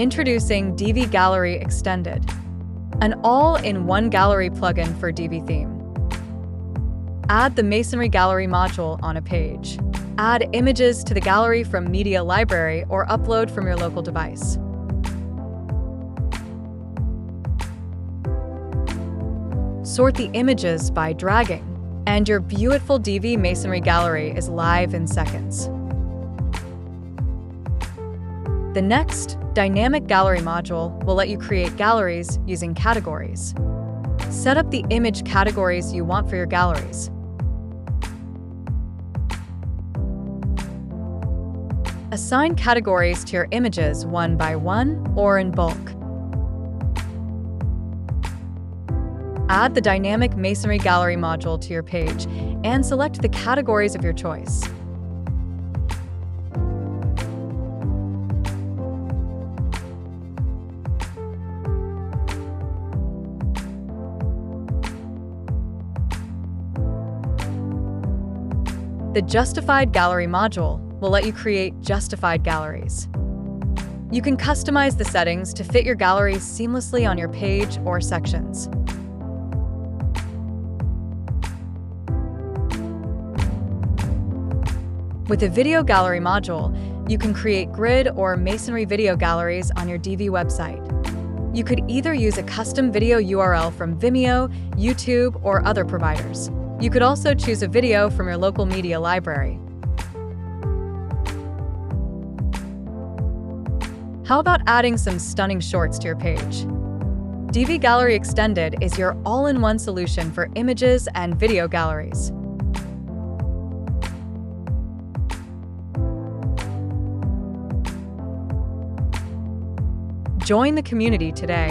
Introducing Divi Gallery Extended, an all-in-one gallery plugin for Divi theme. Add the Masonry Gallery module on a page. Add images to the gallery from media library or upload from your local device. Sort the images by dragging, and your beautiful Divi Masonry Gallery is live in seconds. The next, Dynamic Gallery module will let you create galleries using categories. Set up the image categories you want for your galleries. Assign categories to your images one by one or in bulk. Add the Dynamic Masonry Gallery module to your page and select the categories of your choice. The Justified Gallery module will let you create justified galleries. You can customize the settings to fit your galleries seamlessly on your page or sections. With the Video Gallery module, you can create grid or masonry video galleries on your Divi website. You could either use a custom video URL from Vimeo, YouTube, or other providers. You could also choose a video from your local media library. How about adding some stunning shorts to your page? Divi Gallery Extended is your all-in-one solution for images and video galleries. Join the community today.